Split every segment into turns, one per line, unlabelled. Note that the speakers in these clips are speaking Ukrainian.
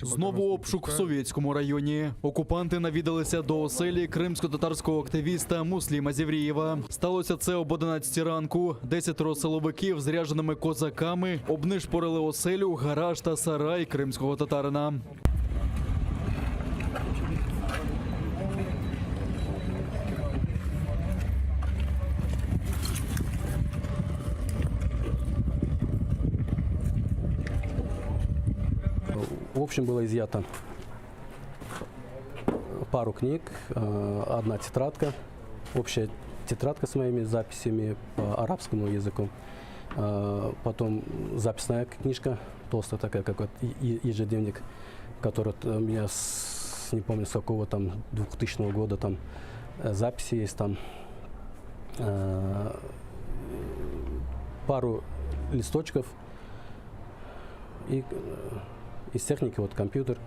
Знову обшук в Совєтському районі. Окупанти навідалися до оселі кримсько-татарського активіста Мусліма Зєврієва. Сталося це об 11 ранку. 10 силовиків з ряженими козаками обнишпорили оселю, гараж та сарай кримського татарина.
В общем, было изъято пару книг, одна тетрадка, общая тетрадка с моими записями по арабскому языку, потом записная книжка, толстая такая, как вот ежедневник, который у меня не помню с какого там 2000 года там записи есть там, пару листочков и из техніки от комп'ютер,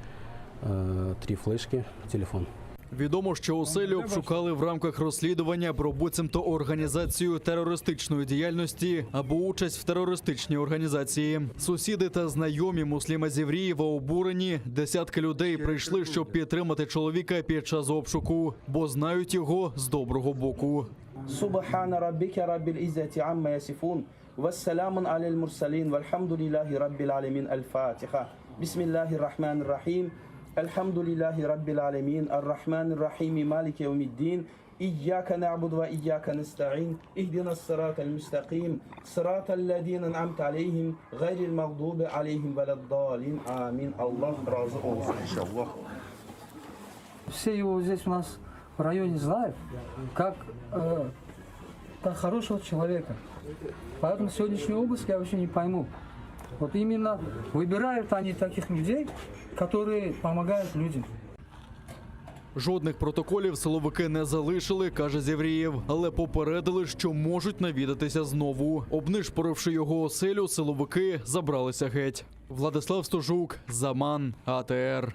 3 флешки, телефон.
Відомо, що оселю обшукали в рамках розслідування про буцімто організацію терористичної діяльності або участь в терористичній організації. Сусіди та знайомі Мусліма Зєврієва обурені. Десятки людей прийшли, щоб підтримати чоловіка під час обшуку, бо знають його з доброго боку.
Субхана раббіка раббіл іззаті амма ясифун. Вассаламун алал мурсалін. Вальхамдуліллахі раббіл алемін. Аль-Фатиха. Бисмиллахи рахмани рахим. Альхамдулиллахи раббил алемин. Ар-Рахмани рахими. Малики яумиддин. Iyяка нa'буду ва iyяка наста'ин. Ихдина ссиратал мустақим. Сиратал лазина ан'амта алейхим. Гайрил магдуби алейхим валаддалин. Амин. Аллах разы olsun иншаллах.
Все его здесь у нас в районе знают как хорошего человека. Поэтому сегодняшний обыск я вообще не пойму. Вот именно выбирают они таких людей, которые помогают людям.
Жодних протоколів силовики не залишили, каже Зєврієв, але попередили, що можуть навідатися знову. Обнишпоривши його оселю, силовики забралися геть. Владислав Стожук, Заман, АТР.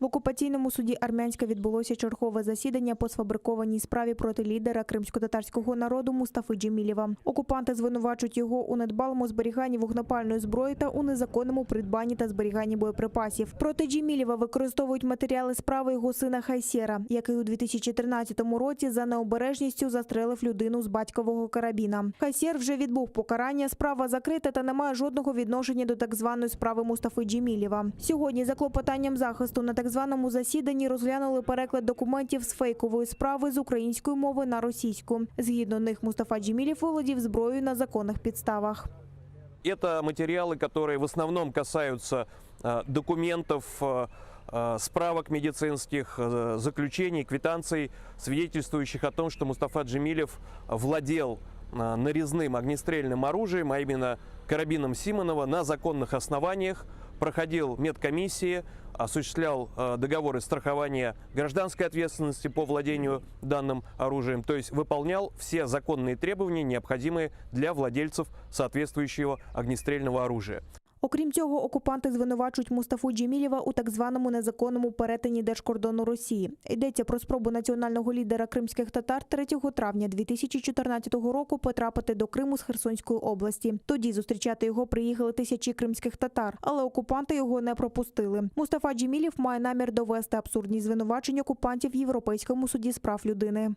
В окупаційному суді Армянська відбулося чергове засідання по сфабрикованій справі проти лідера кримсько-татарського народу Мустафи Джемілєва. Окупанти звинувачують його у недбалому зберіганні вогнепальної зброї та у незаконному придбанні та зберіганні боєприпасів. Проти Джемілєва використовують матеріали справи його сина Хайсєра, який у 2013 році за необережністю застрелив людину з батькового карабіна. Хайсєр вже відбув покарання, справа закрита та не має жодного відношення до так званої справи Мустафи Джемілєва. Сьогодні за клопотанням захисту на так званому засіданні розглянули переклад документів з фейкової справи з української мови на російську. Згідно них, Мустафа Джемілєв володів зброєю на законних підставах.
Это материалы, которые в основном касаются документов, справок медицинских, заключений, квитанций, свидетельствующих о том, что Мустафа Джемилев владел нарезным огнестрельным оружием, а именно карабином Симонова, на законных основаниях, проходил медкомиссии, осуществлял договоры страхования гражданской ответственности по владению данным оружием, то есть выполнял все законные требования, необходимые для владельцев соответствующего огнестрельного оружия.
Окрім цього, окупанти звинувачують Мустафу Джемілєва у так званому незаконному перетині держкордону Росії. Йдеться про спробу національного лідера кримських татар 3 травня 2014 року потрапити до Криму з Херсонської області. Тоді зустрічати його приїхали тисячі кримських татар, але окупанти його не пропустили. Мустафа Джемілєв має намір довести абсурдні звинувачення окупантів в Європейському суді з прав людини.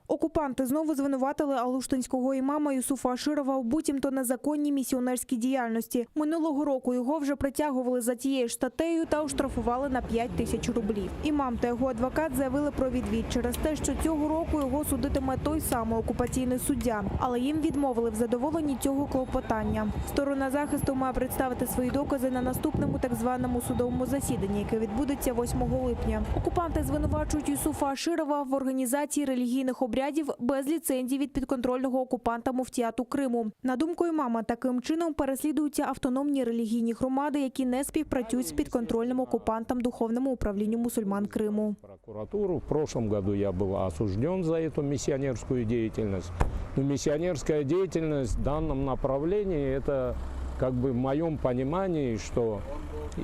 Окупанти знову звинуватили алуштинського імама Юсуфа Аширова у буцімто незаконній місіонерській діяльності. Минулого року його вже притягували за тією ж статтею та оштрафували на 5 тисяч рублів. Імам та його адвокат заявили про відвід через те, що цього року його судитиме той самий окупаційний суддя. Але їм відмовили в задоволенні цього клопотання. Сторона захисту має представити свої докази на наступному так званому судовому засіданні, яке відбудеться 8 липня. Окупанти звинувачують Юсуфа Аширова в організації релігійних обрядів без ліцензії від підконтрольного окупанта муфтіату Криму. На думку імама, таким чином переслідуються автономні релігійні громади, які не співпрацюють з підконтрольним окупантом Духовному управлінню мусульман Криму.
В прошлом году я был осужден за эту миссионерскую деятельность. Но миссионерская деятельность в данном направлении, это как бы в моем понимании, что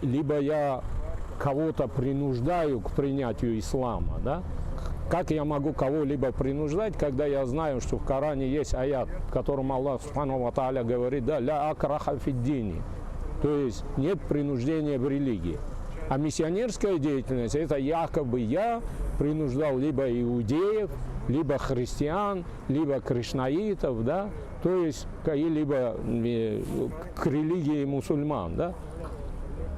либо я кого-то принуждаю к принятию ислама, да, Как я могу кого-либо принуждать, когда я знаю, что в Коране есть аят, в котором Аллах Субхану ва Тааля говорит, да, ля акраха фиддини, то есть нет принуждения в религии. А миссионерская деятельность, это якобы я принуждал либо иудеев, либо христиан, либо кришнаитов, да, то есть либо к религии мусульман, да.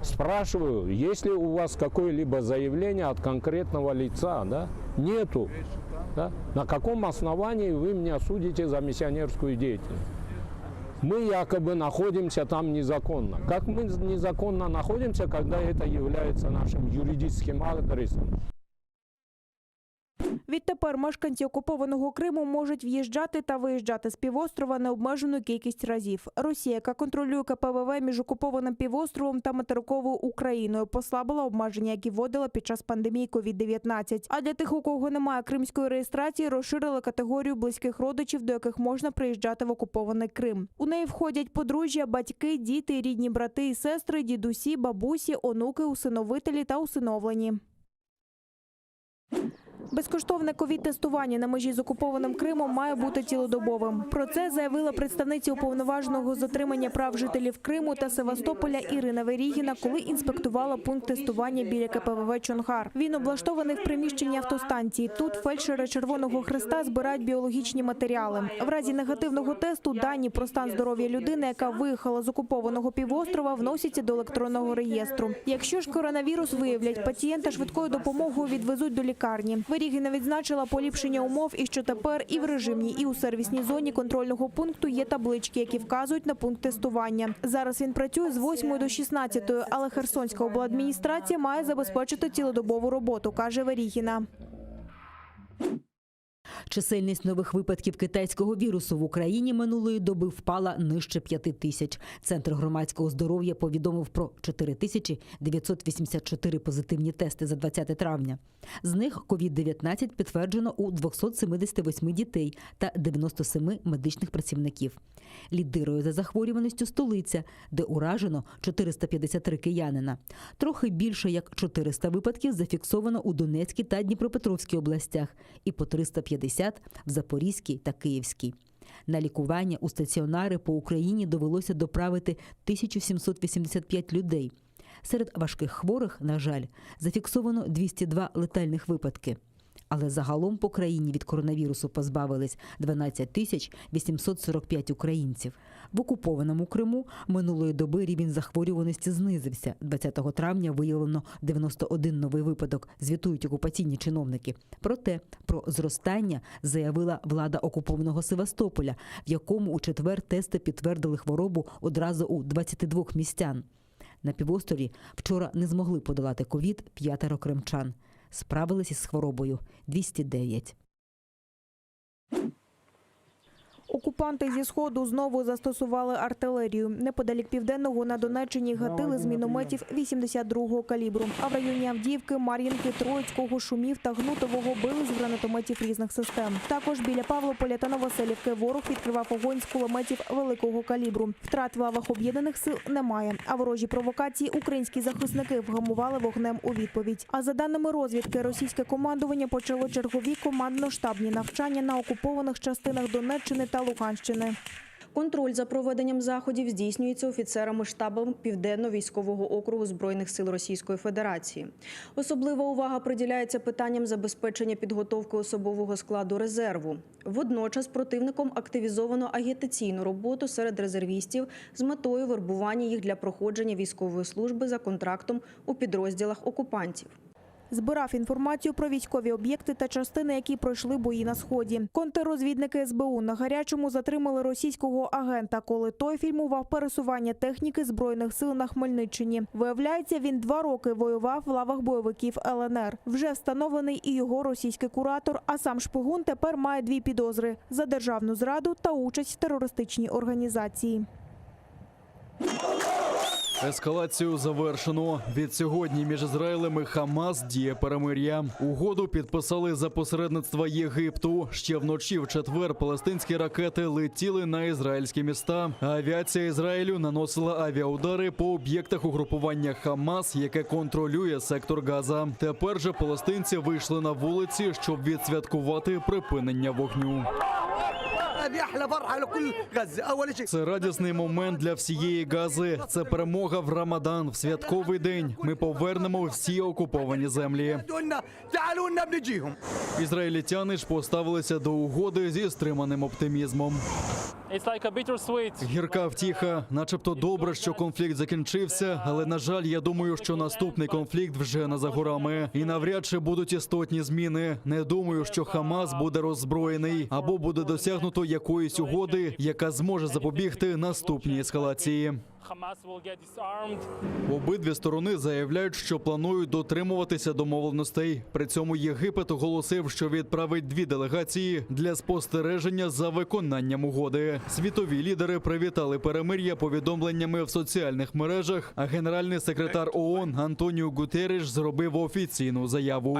Спрашиваю, есть ли у вас какое-либо заявление от конкретного лица, да? Нету. Да? На каком основании вы меня судите за миссионерскую деятельность? Мы якобы находимся там незаконно. Как мы незаконно находимся, когда это является нашим юридическим адресом?
Відтепер мешканці окупованого Криму можуть в'їжджати та виїжджати з півострова необмежену кількість разів. Росія, яка контролює КПВВ між окупованим півостровом та материковою Україною, послабила обмеження, які вводила під час пандемії COVID-19. А для тих, у кого немає кримської реєстрації, розширили категорію близьких родичів, до яких можна приїжджати в окупований Крим. У неї входять подружжя, батьки, діти, рідні брати і сестри, дідусі, бабусі, онуки, усиновителі та усиновлені. Безкоштовне ковід-тестування на межі з окупованим Кримом має бути цілодобовим. Про це заявила представниця уповноваженого з отримання прав жителів Криму та Севастополя Ірина Верігіна, коли інспектувала пункт тестування біля КПВВ «Чонгар». Він облаштований в приміщенні автостанції. Тут фельдшери Червоного Хреста збирають біологічні матеріали. В разі негативного тесту дані про стан здоров'я людини, яка виїхала з окупованого півострова, вносяться до електронного реєстру. Якщо ж коронавірус виявлять, пацієнта швидкою допомогою відвезуть до лікарні. Верігіна відзначила поліпшення умов і що тепер і в режимній, і у сервісній зоні контрольного пункту є таблички, які вказують на пункт тестування. Зараз він працює з 8 до 16, але Херсонська обладміністрація має забезпечити цілодобову роботу, каже Верігіна.
Чисельність нових випадків китайського вірусу в Україні минулої доби впала нижче 5 тисяч. Центр громадського здоров'я повідомив про 4984 позитивні тести за 20 травня. З них COVID-19 підтверджено у 278 дітей та 97 медичних працівників. Лідирує за захворюваністю столиця, де уражено 453 киянина. Трохи більше як 400 випадків зафіксовано у Донецькій та Дніпропетровській областях і по 350 в Запорізькій та Київській. На лікування у стаціонари по Україні довелося доправити 1785 людей. Серед важких хворих, на жаль, зафіксовано 202 летальних випадки. Але загалом по країні від коронавірусу позбавились 12 тисяч 845 українців. В окупованому Криму минулої доби рівень захворюваності знизився. 20 травня виявлено 91 новий випадок, звітують окупаційні чиновники. Проте про зростання заявила влада окупованого Севастополя, в якому у четвер тести підтвердили хворобу одразу у 22 містян. На півострові вчора не змогли подолати ковід 5 кримчан. Справилися з хворобою 209.
Окупанти зі Сходу знову застосували артилерію. Неподалік Південного на Донеччині гатили з мінометів 82-го калібру. А в районі Авдіївки, Мар'їнки, Троїцького, Шумів та Гнутового били з гранатометів різних систем. Також біля Павлополя та Новоселівки ворог відкривав огонь з кулеметів великого калібру. Втрат в лавах об'єднаних сил немає. А ворожі провокації українські захисники вгамували вогнем у відповідь. А за даними розвідки, російське командування почало чергові командно-штабні навчання на окупованих частинах Донеччини та Луганщини.
Контроль за проведенням заходів здійснюється офіцерами штабу Південно-військового округу Збройних сил Російської Федерації. Особлива увага приділяється питанням забезпечення підготовки особового складу резерву. Водночас противником активізовано агітаційну роботу серед резервістів з метою вербування їх для проходження військової служби за контрактом у підрозділах окупантів.
Збирав інформацію про військові об'єкти та частини, які пройшли бої на Сході. Контррозвідники СБУ на гарячому затримали російського агента, коли той фільмував пересування техніки Збройних сил на Хмельниччині. Виявляється, він 2 роки воював в лавах бойовиків ЛНР. Вже встановлений і його російський куратор, а сам шпигун тепер має 2 підозри – за державну зраду та участь в терористичній організації.
Ескалацію завершено. Від сьогодні між Ізраїлем і Хамас діє перемир'я. Угоду підписали за посередництва Єгипту. Ще вночі в четвер палестинські ракети летіли на ізраїльські міста. Авіація Ізраїлю наносила авіаудари по об'єктах угрупування Хамас, яке контролює сектор Газа. Тепер же палестинці вийшли на вулиці, щоб відсвяткувати припинення вогню. Це радісний момент для всієї Гази. Це перемога в Рамадан, в святковий день. Ми повернемо всі окуповані землі. Ізраїльтяни ж поставилися до угоди зі стриманим оптимізмом. Гірка втіха. Начебто добре, що конфлікт закінчився, але, на жаль, я думаю, що наступний конфлікт вже не за горами. І навряд чи будуть істотні зміни. Не думаю, що Хамас буде роззброєний або буде досягнуто якоїсь угоди, яка зможе запобігти наступній ескалації. Обидві сторони заявляють, що планують дотримуватися домовленостей. При цьому Єгипет оголосив, що відправить 2 делегації для спостереження за виконанням угоди. Світові лідери привітали перемир'я повідомленнями в соціальних мережах, а генеральний секретар ООН Антоніо Гутерреш зробив офіційну заяву.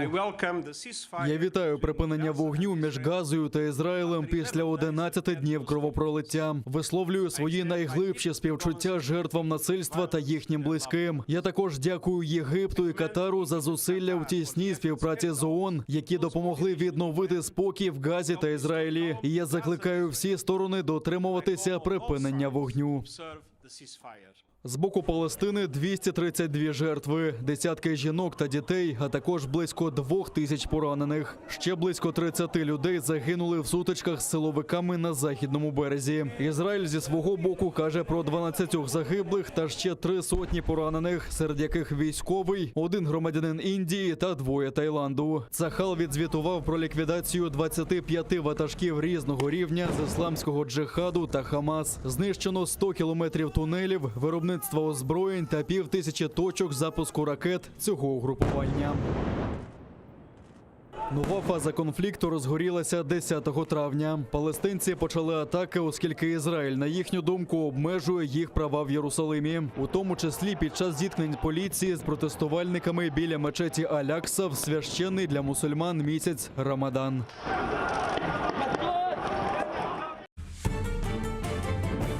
Я вітаю припинення вогню між Газою та Ізраїлем після 11 днів кровопролиття. Висловлюю свої найглибші співчуття жертвам насильства та їхнім близьким. Я також дякую Єгипту і Катару за зусилля у тісній співпраці з ООН, які допомогли відновити спокій в Газі та Ізраїлі. І я закликаю всі сторони дотримуватися припинення вогню. З боку Палестини 232 жертви, десятки жінок та дітей, а також близько 2000 поранених. Ще близько 30 людей загинули в сутичках з силовиками на західному березі. Ізраїль зі свого боку каже про 12 загиблих та ще 3 сотні поранених, серед яких військовий, 1 громадянин Індії та 2 Таїланду. Цахал відзвітував про ліквідацію 25 ватажків різного рівня з ісламського джихаду та Хамас. Знищено 100 кілометрів тунелів, виробництво озброєнь та 5000 точок запуску ракет цього угрупування. Нова фаза конфлікту розгорілася 10 травня. Палестинці почали атаки, оскільки Ізраїль, на їхню думку, обмежує їх права в Єрусалимі. У тому числі під час зіткнень поліції з протестувальниками біля мечеті Аль-Акса в священний для мусульман місяць Рамадан.